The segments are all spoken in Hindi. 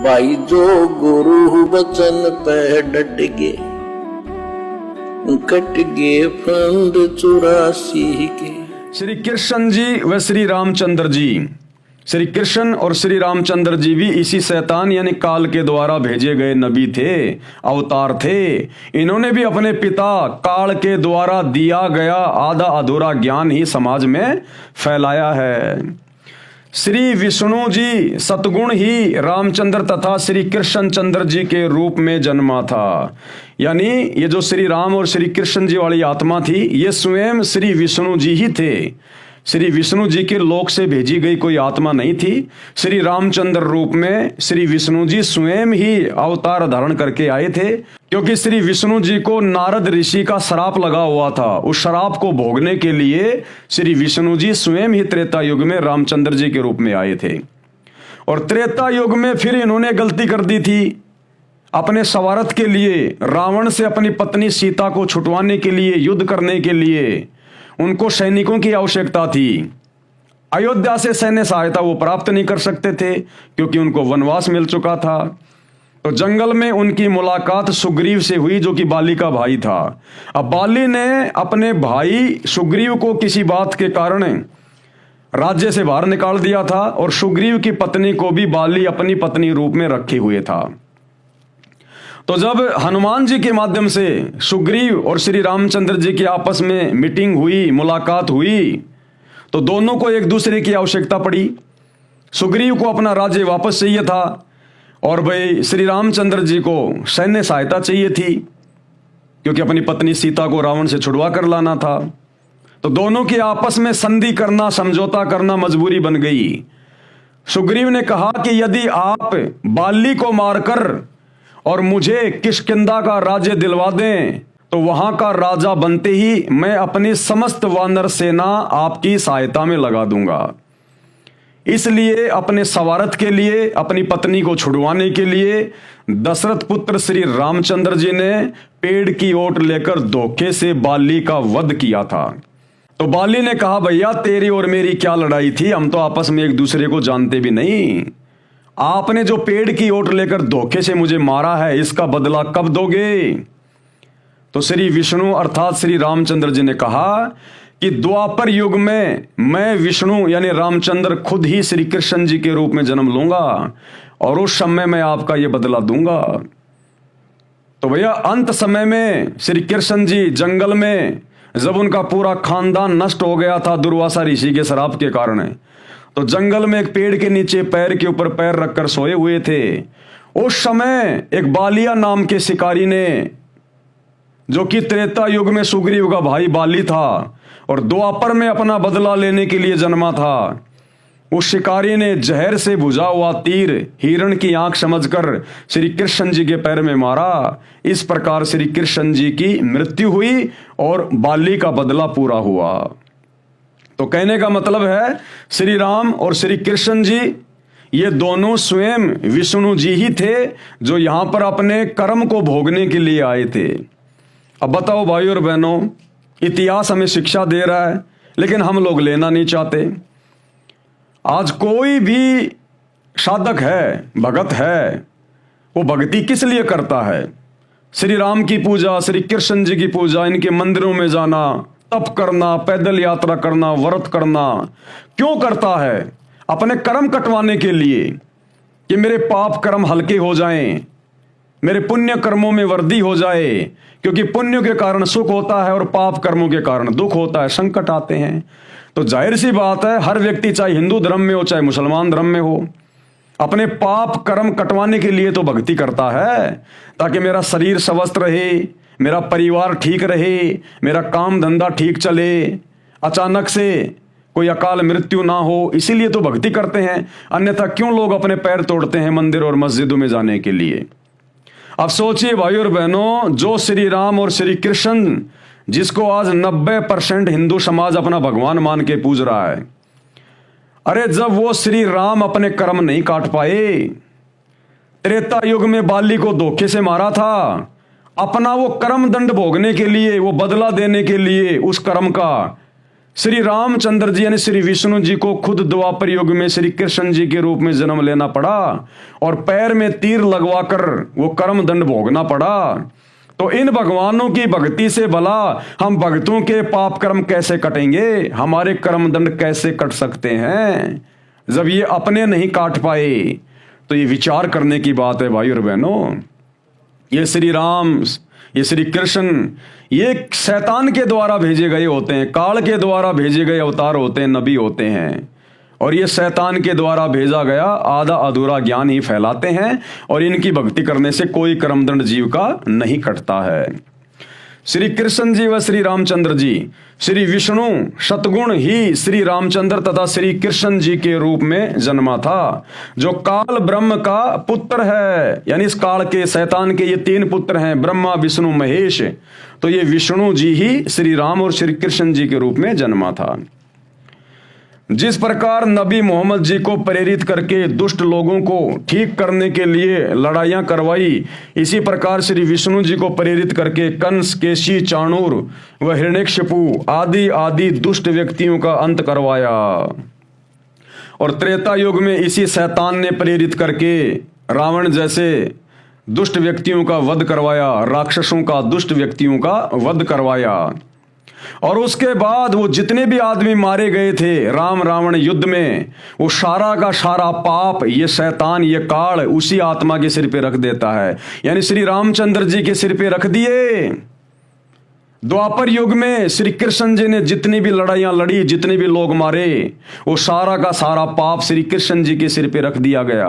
भाई जो गुरु वचन पे डट गे, कट गे फंद 84 के। श्री कृष्ण जी व श्री रामचंद्र जी, श्री कृष्ण और श्री रामचंद्र जी भी इसी शैतान यानी काल के द्वारा भेजे गए नबी थे, अवतार थे। इन्होंने भी अपने पिता काल के द्वारा दिया गया आधा अधूरा ज्ञान ही समाज में फैलाया है। श्री विष्णु जी सतगुण ही रामचंद्र तथा श्री कृष्ण चंद्र जी के रूप में जन्मा था। यानी ये जो श्री राम और श्री कृष्ण जी वाली आत्मा थी, ये स्वयं श्री विष्णु जी ही थे। श्री विष्णु जी के लोक से भेजी गई कोई आत्मा नहीं थी। श्री रामचंद्र रूप में श्री विष्णु जी स्वयं ही अवतार धारण करके आए थे, क्योंकि श्री विष्णु जी को नारद ऋषि का श्राप लगा हुआ था। उस श्राप को भोगने के लिए श्री विष्णु जी स्वयं ही त्रेता युग में रामचंद्र जी के रूप में आए थे। और त्रेता युग में फिर इन्होंने गलती कर दी थी। अपने स्वार्थ के लिए, रावण से अपनी पत्नी सीता को छुटवाने के लिए, युद्ध करने के लिए उनको सैनिकों की आवश्यकता थी। अयोध्या से सैन्य सहायता वो प्राप्त नहीं कर सकते थे, क्योंकि उनको वनवास मिल चुका था। तो जंगल में उनकी मुलाकात सुग्रीव से हुई, जो कि बाली का भाई था। अब बाली ने अपने भाई सुग्रीव को किसी बात के कारण राज्य से बाहर निकाल दिया था, और सुग्रीव की पत्नी को भी बाली अपनी पत्नी रूप में रखे हुए था। तो जब हनुमान जी के माध्यम से सुग्रीव और श्री रामचंद्र जी की आपस में मीटिंग हुई, मुलाकात हुई, तो दोनों को एक दूसरे की आवश्यकता पड़ी। सुग्रीव को अपना राज्य वापस चाहिए था, और भाई श्री रामचंद्र जी को सैन्य सहायता चाहिए थी, क्योंकि अपनी पत्नी सीता को रावण से छुड़वा कर लाना था। तो दोनों की आपस में संधि करना, समझौता करना मजबूरी बन गई। सुग्रीव ने कहा कि यदि आप बाली को मारकर और मुझे किष्किंधा का राज्य दिलवा दें, तो वहां का राजा बनते ही मैं अपनी समस्त वानर सेना आपकी सहायता में लगा दूंगा। इसलिए अपने स्वार्थ के लिए, अपनी पत्नी को छुड़वाने के लिए दशरथ पुत्र श्री रामचंद्र जी ने पेड़ की ओट लेकर धोखे से बाली का वध किया था। तो बाली ने कहा, भैया तेरी और मेरी क्या लड़ाई थी, हम तो आपस में एक दूसरे को जानते भी नहीं। आपने जो पेड़ की ओट लेकर धोखे से मुझे मारा है, इसका बदला कब दोगे? तो श्री विष्णु अर्थात श्री रामचंद्र जी ने कहा कि द्वापर युग में मैं विष्णु यानी रामचंद्र खुद ही श्री कृष्ण जी के रूप में जन्म लूंगा, और उस समय मैं आपका यह बदला दूंगा। तो भैया अंत समय में श्री कृष्ण जी जंगल में, जब उनका पूरा खानदान नष्ट हो गया था दुर्वासा ऋषि के श्राप के कारण, तो जंगल में एक पेड़ के नीचे पैर के ऊपर पैर रखकर सोए हुए थे। उस समय एक बालिया नाम के शिकारी ने, जो कि त्रेता युग में सुग्रीव का भाई बाली था और द्वापर में अपना बदला लेने के लिए जन्मा था, उस शिकारी ने जहर से भुजा हुआ तीर हिरण की आंख समझकर श्री कृष्ण जी के पैर में मारा। इस प्रकार श्री कृष्ण जी की मृत्यु हुई और बाली का बदला पूरा हुआ। तो कहने का मतलब है, श्री राम और श्री कृष्ण जी ये दोनों स्वयं विष्णु जी ही थे, जो यहां पर अपने कर्म को भोगने के लिए आए थे। अब बताओ भाई और बहनों, इतिहास हमें शिक्षा दे रहा है, लेकिन हम लोग लेना नहीं चाहते। आज कोई भी साधक है, भगत है, वो भक्ति किस लिए करता है? श्री राम की पूजा, श्री कृष्ण जी की पूजा, इनके मंदिरों में जाना, तप करना, पैदल यात्रा करना, व्रत करना क्यों करता है? अपने कर्म कटवाने के लिए, कि मेरे पाप कर्म हल्के हो जाएं, मेरे पुण्य कर्मों में वृद्धि हो जाए। क्योंकि पुण्य के कारण सुख होता है और पाप कर्मों के कारण दुख होता है, संकट आते हैं। तो जाहिर सी बात है, हर व्यक्ति चाहे हिंदू धर्म में हो चाहे मुसलमान धर्म में हो, अपने पाप कर्म कटवाने के लिए तो भक्ति करता है, ताकि मेरा शरीर स्वस्थ रहे, मेरा परिवार ठीक रहे, मेरा काम धंधा ठीक चले, अचानक से कोई अकाल मृत्यु ना हो, इसीलिए तो भक्ति करते हैं। अन्यथा क्यों लोग अपने पैर तोड़ते हैं मंदिर और मस्जिदों में जाने के लिए? अब सोचिए भाई और बहनों, जो श्री राम और श्री कृष्ण जिसको आज 90% हिंदू समाज अपना भगवान मान के पूज रहा है, अरे जब वो श्री राम अपने कर्म नहीं काट पाए, त्रेता युग में बाली को धोखे से मारा था, अपना वो कर्म दंड भोगने के लिए, वो बदला देने के लिए उस कर्म का, श्री रामचंद्र जी यानी श्री विष्णु जी को खुद द्वापर युग में श्री कृष्ण जी के रूप में जन्म लेना पड़ा और पैर में तीर लगवाकर वो कर्म दंड भोगना पड़ा। तो इन भगवानों की भक्ति से भला हम भक्तों के पाप कर्म कैसे कटेंगे, हमारे कर्म दंड कैसे कट सकते हैं जब ये अपने नहीं काट पाए। तो ये विचार करने की बात है भाई और बहनों। ये श्री राम, ये श्री कृष्ण, ये शैतान के द्वारा भेजे गए होते हैं, काल के द्वारा भेजे गए अवतार होते हैं, नबी होते हैं। और ये शैतान के द्वारा भेजा गया आधा अधूरा ज्ञान ही फैलाते हैं और इनकी भक्ति करने से कोई कर्मदंड जीव का नहीं कटता है। श्री कृष्ण जी व श्री रामचंद्र जी, श्री विष्णु सतगुण ही श्री रामचंद्र तथा श्री कृष्ण जी के रूप में जन्मा था, जो काल ब्रह्म का पुत्र है। यानी इस काल के शैतान के ये तीन पुत्र हैं, ब्रह्मा विष्णु महेश। तो ये विष्णु जी ही श्री राम और श्री कृष्ण जी के रूप में जन्मा था। जिस प्रकार नबी मोहम्मद जी को प्रेरित करके दुष्ट लोगों को ठीक करने के लिए लड़ाइयां करवाई, इसी प्रकार श्री विष्णु जी को प्रेरित करके कंस, केशी, चाणूर व हिरण्यकशिपु आदि आदि दुष्ट व्यक्तियों का अंत करवाया। और त्रेता युग में इसी शैतान ने प्रेरित करके रावण जैसे दुष्ट व्यक्तियों का वध करवाया, राक्षसों का, दुष्ट व्यक्तियों का वध करवाया। और उसके बाद वो जितने भी आदमी मारे गए थे राम रावण युद्ध में, वो सारा का सारा पाप ये शैतान, ये काल उसी आत्मा के सिर पे रख देता है। यानी श्री रामचंद्र जी के सिर पे रख दिए। द्वापर युग में श्री कृष्ण जी ने जितनी भी लड़ाइयां लड़ी, जितने भी लोग मारे, वो सारा का सारा पाप श्री कृष्ण जी के सिर पे रख दिया गया।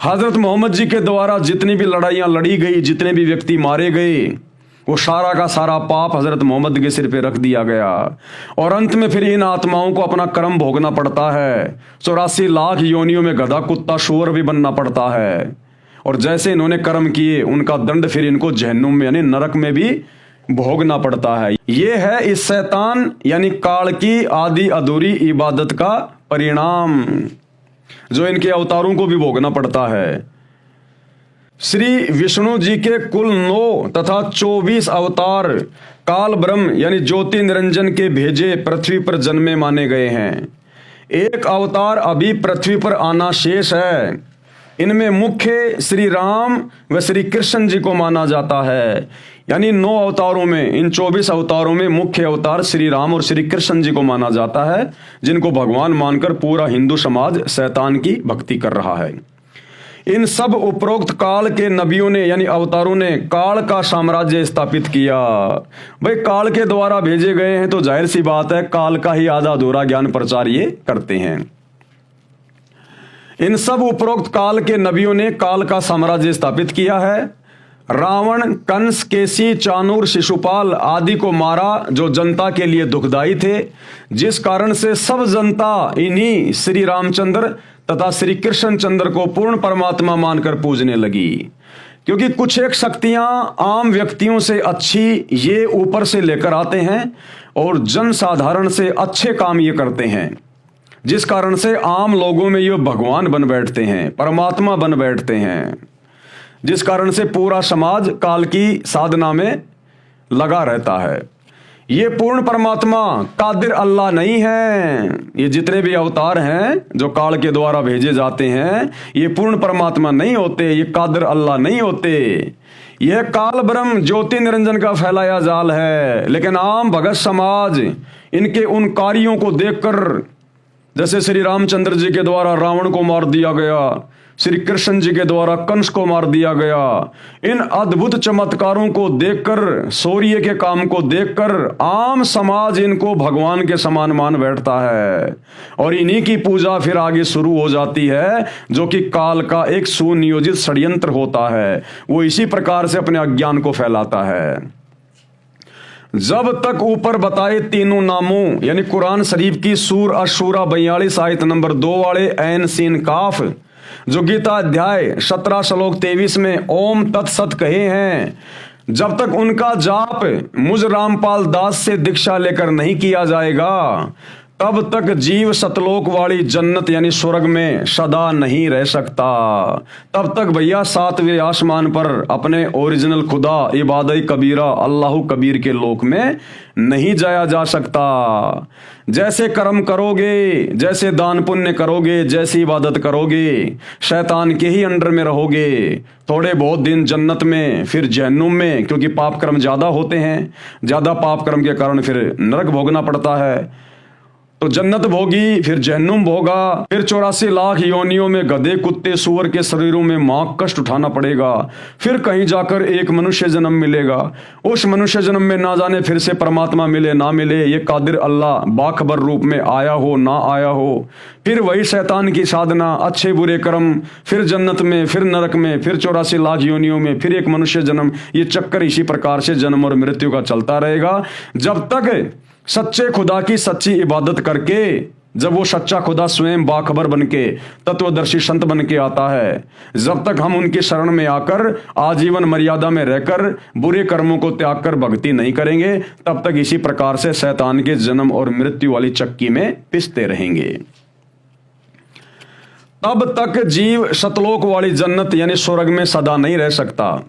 हजरत मोहम्मद जी के द्वारा जितनी भी लड़ाइयां लड़ी गई, जितने भी व्यक्ति मारे गए, वो सारा का सारा पाप हजरत मोहम्मद के सिर पे रख दिया गया। और अंत में फिर इन आत्माओं को अपना कर्म भोगना पड़ता है। 84 लाख योनियों में गधा, कुत्ता, शुअर भी बनना पड़ता है। और जैसे इन्होंने कर्म किए उनका दंड फिर इनको जहन्नुम में यानी नरक में भी भोगना पड़ता है। ये है इस शैतान यानी काल की आदि अधूरी इबादत का परिणाम, जो इनके अवतारों को भी भोगना पड़ता है। श्री विष्णु जी के कुल 9 तथा 24 अवतार काल ब्रह्म यानी ज्योति निरंजन के भेजे पृथ्वी पर जन्मे माने गए हैं। एक अवतार अभी पृथ्वी पर आना शेष है। इनमें मुख्य श्री राम व श्री कृष्ण जी को माना जाता है। यानी 9 अवतारों में, इन 24 अवतारों में मुख्य अवतार श्री राम और श्री कृष्ण जी को माना जाता है, जिनको भगवान मानकर पूरा हिंदू समाज शैतान की भक्ति कर रहा है। इन सब उपरोक्त काल के नबियों ने यानी अवतारों ने काल का साम्राज्य स्थापित किया। भाई काल के द्वारा भेजे गए हैं तो जाहिर सी बात है काल का ही आधा अधूरा ज्ञान प्रचार ये करते हैं। इन सब उपरोक्त काल के नबियों ने काल का साम्राज्य स्थापित किया है। रावण, कंस, केसी, चाणूर, शिशुपाल आदि को मारा, जो जनता के लिए दुखदाई थे, जिस कारण से सब जनता इन्हीं श्री रामचंद्र तथा श्री कृष्ण चंद्र को पूर्ण परमात्मा मानकर पूजने लगी। क्योंकि कुछ एक शक्तियां आम व्यक्तियों से अच्छी ये ऊपर से लेकर आते हैं और जन साधारण से अच्छे काम ये करते हैं, जिस कारण से आम लोगों में ये भगवान बन बैठते हैं, परमात्मा बन बैठते हैं, जिस कारण से पूरा समाज काल की साधना में लगा रहता है। ये पूर्ण परमात्मा कादिर अल्लाह नहीं है। ये जितने भी अवतार हैं जो काल के द्वारा भेजे जाते हैं, ये पूर्ण परमात्मा नहीं होते, ये कादिर अल्लाह नहीं होते। यह काल ब्रह्म ज्योति निरंजन का फैलाया जाल है। लेकिन आम भगत समाज इनके उन कार्यों को देखकर, जैसे श्री रामचंद्र जी के द्वारा रावण को मार दिया गया, श्री कृष्ण जी के द्वारा कंस को मार दिया गया, इन अद्भुत चमत्कारों को देखकर, शौर्य के काम को देखकर आम समाज इनको भगवान के समान मान बैठता है और इन्हीं की पूजा फिर आगे शुरू हो जाती है, जो कि काल का एक सुनियोजित षड्यंत्र होता है। वो इसी प्रकार से अपने अज्ञान को फैलाता है। जब तक ऊपर बताए तीनों नामों यानी कुरान शरीफ की सूर अशूरा 42 आयत नंबर 2 वाले ऐन सीन काफ, जो गीता अध्याय 17 श्लोक 23 में ओम तत्सत कहे हैं, जब तक उनका जाप मुझ रामपाल दास से दीक्षा लेकर नहीं किया जाएगा, तब तक जीव सतलोक वाली जन्नत यानी स्वर्ग में सदा नहीं रह सकता। तब तक भैया सातवें आसमान पर अपने ओरिजिनल खुदा इबादत कबीरा अल्लाह कबीर के लोक में नहीं जाया जा सकता। जैसे कर्म करोगे, जैसे दान पुण्य करोगे, जैसी इबादत करोगे, शैतान के ही अंडर में रहोगे। थोड़े बहुत दिन जन्नत में, फिर जहन्नुम में, क्योंकि पाप कर्म ज्यादा होते हैं, ज्यादा पाप कर्म के कारण फिर नरक भोगना पड़ता है। तो जन्नत भोगी, फिर जहन्नुम भोगा, फिर 84 लाख योनियों में गधे कुत्ते सूअर के शरीरों में मां कष्ट उठाना पड़ेगा। फिर कहीं जाकर एक मनुष्य जन्म मिलेगा। उस मनुष्य जन्म में ना जाने फिर से परमात्मा मिले ना मिले, ये कादिर अल्लाह बाखबर रूप में आया हो ना आया हो। फिर वही शैतान की साधना, अच्छे बुरे कर्म, फिर जन्नत में, फिर नरक में, फिर 84 लाख योनियों में, फिर एक मनुष्य जन्म। ये चक्कर इसी प्रकार से जन्म और मृत्यु का चलता रहेगा जब तक सच्चे खुदा की सच्ची इबादत करके, जब वो सच्चा खुदा स्वयं बाखबर बनके, तत्वदर्शी संत बन के आता है, जब तक हम उनकी शरण में आकर आजीवन मर्यादा में रहकर बुरे कर्मों को त्याग कर भक्ति नहीं करेंगे, तब तक इसी प्रकार से शैतान के जन्म और मृत्यु वाली चक्की में पिसते रहेंगे। तब तक जीव सतलोक वाली जन्नत यानी स्वर्ग में सदा नहीं रह सकता।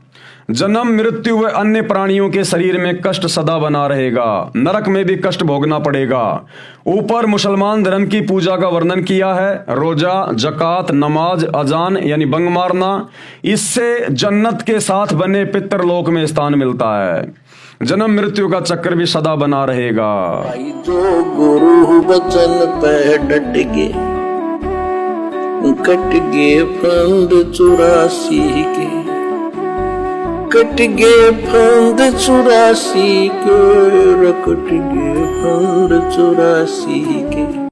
जन्म मृत्यु व अन्य प्राणियों के शरीर में कष्ट सदा बना रहेगा। नरक में भी कष्ट भोगना पड़ेगा। ऊपर मुसलमान धर्म की पूजा का वर्णन किया है, रोजा, जकात, नमाज, अजान यानी बंग मारना। इससे जन्नत के साथ बने पितरलोक में स्थान मिलता है। जन्म मृत्यु का चक्र भी सदा बना रहेगा। जो गुरु बचन पे डट गे, कट गे फंद 84 के, कट गे फंद 84 के, कट गे फंद 84 के।